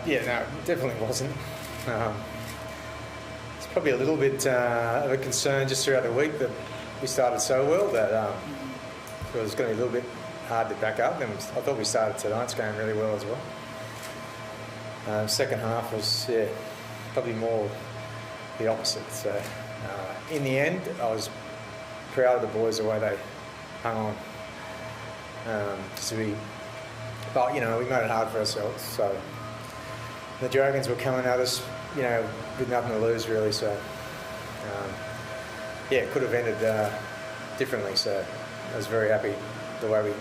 Yeah, no, it definitely wasn't. It's probably a little bit of a concern just throughout the week that we started so well that it was going to be a little bit hard to back up. And I thought we started tonight's game really well as well. Second half was probably more the opposite. So in the end, I was proud of the boys the way they hung on. But we made it hard for ourselves. So the Dragons were coming at us, with nothing to lose really. So it could have ended differently. So I was very happy the way we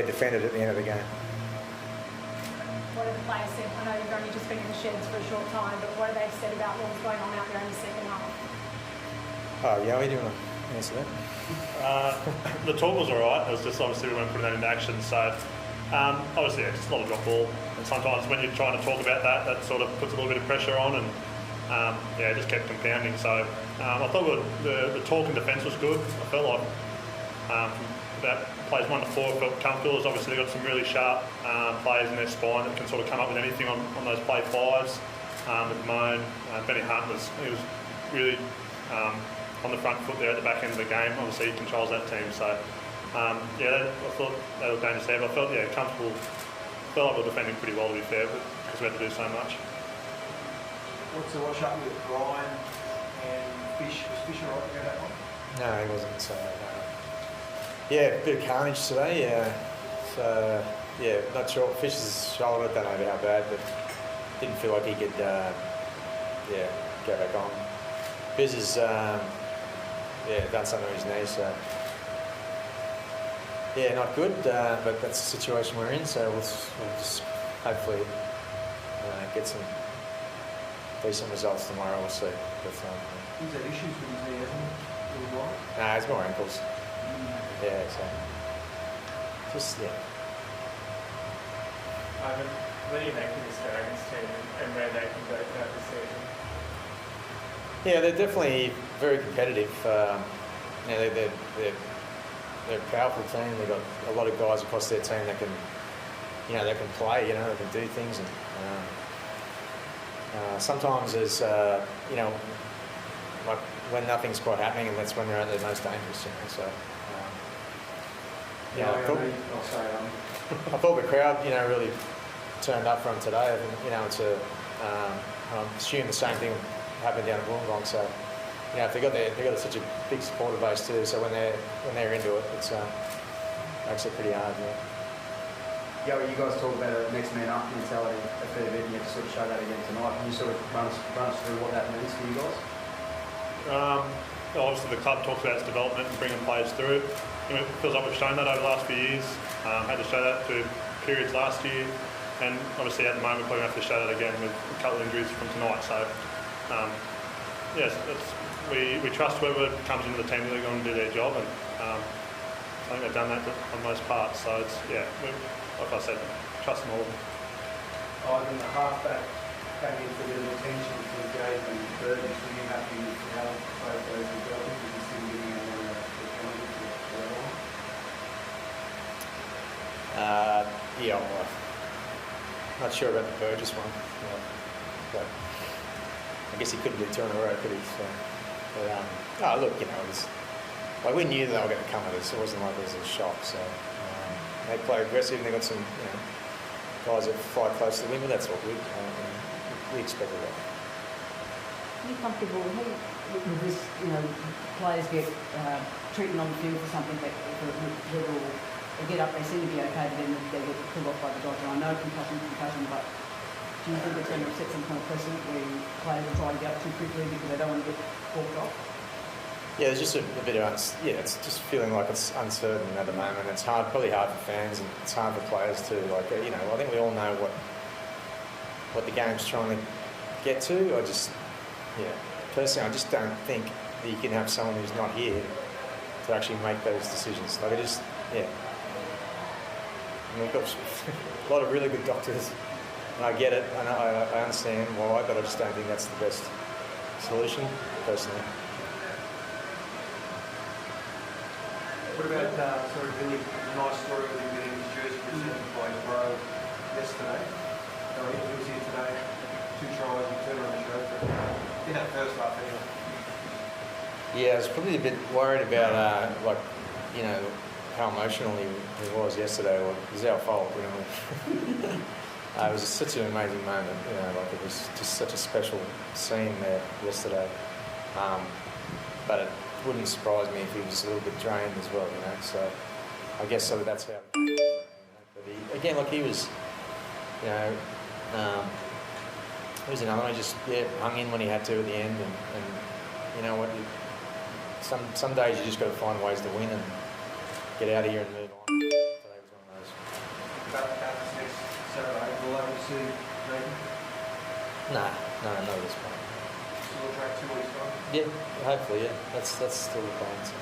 defended at the end of the game. What have the players said? I know you've only just been in the sheds for a short time, but what have they said about what was going on out there in the second half? Oh, yeah, do you want to answer that? The talk was all right. It was just obviously we weren't putting that into action. So obviously, just a lot of drop ball. And sometimes when you're trying to talk about that sort of puts a little bit of pressure on, and it just kept compounding. So I thought the talk and defence was good. I felt like from about plays 1 to 4 felt comfortable. Obviously they've got some really sharp players in their spine that can sort of come up with anything on those play 5s. With Moan, Benny Hunt was really on the front foot there at the back end of the game. Obviously he controls that team. So I thought they were dangerous there. But I felt comfortable. Felt like we were defending pretty well to be fair, because we had to do so much. What's the wash up with Brian and Fish? Was Fish all right to go that one? No, he wasn't. So, a bit of carnage today. So, not sure. Fish's shoulder, don't know how bad, but didn't feel like he could, go back on. Biz has, done something to his knee, so not good. But that's the situation we're in. So we'll just hopefully get some decent results tomorrow. We'll see. But, he's had issues with his knee, hasn't he? Nah, it's more ankles. Yeah, so just Ivan, what do you make of this Dragons team and where they can go throughout the season? Yeah, they're definitely very competitive. They're a powerful team. They've got a lot of guys across their team that can, they can play. They can do things. And sometimes there's, like when nothing's quite happening, and that's when they're at their most dangerous. So. I thought the crowd, really turned up for them today. I assume the same thing happened down at Wollongong. So, if they got such a big supporter base too. So when they're into it, it's makes it pretty hard. Yeah, you guys talk about a next man up mentality a fair bit, and you have to sort of show that again tonight. Can you sort of run us through what that means for you guys? Obviously the club talks about its development and bringing players through. It feels like we've shown that over the last few years. Had to show that through periods last year, and obviously at the moment we're going to have to show that again with a couple of injuries from tonight. So we trust whoever comes into the team that they're going to do their job, and I think they've done that on most parts. So it's like I said, trust them all. Ivan, the halfback came in for a bit of attention from Gabe and Burgess. Were you happy with how both those were going? Did you see them getting the penalty for that one? I'm not sure about the Burgess one. But I guess he couldn't do 2 in a row, could he? So, but, look, it was like we knew that they were going to come at us. It wasn't like it was a shock. So they play aggressive, and they got some guys that fly close to the limit. That's what we expected that. Are you comfortable with this? Players get treatment on the field for something that will get up. They seem to be okay, but then they get pulled off by the doctor. I know concussion, but do you think it's going to set some kind of precedent where players will try to get up too quickly because they don't want to get walked off? Yeah, there's just a bit of it's just feeling like it's uncertain at the moment. It's probably hard for fans, and it's hard for players too. I think we all know what the game's trying to get to. Personally, I just don't think that you can have someone who's not here to actually make those decisions. We've got a lot of really good doctors, and I get it, and I understand why, but I just don't think that's the best solution, personally. What about Billy? A nice story with him getting his jersey presented by his bro yesterday. first half anyway. Yeah, I was probably a bit worried about, how emotional he was yesterday. Well, it was our fault, really. It was such an amazing moment, it was just such a special scene there yesterday. But it wouldn't surprise me if he was a little bit drained as well, so I guess that's how. But he was, he was another one. He just hung in when he had to at the end, and you know what? Some days you just got to find ways to win and get out of here and move on. Today was one of those. About this next Saturday, will I see Nathan? No, not at this point. Still track 2 weeks time? Yeah, hopefully, yeah. That's still the plan. So.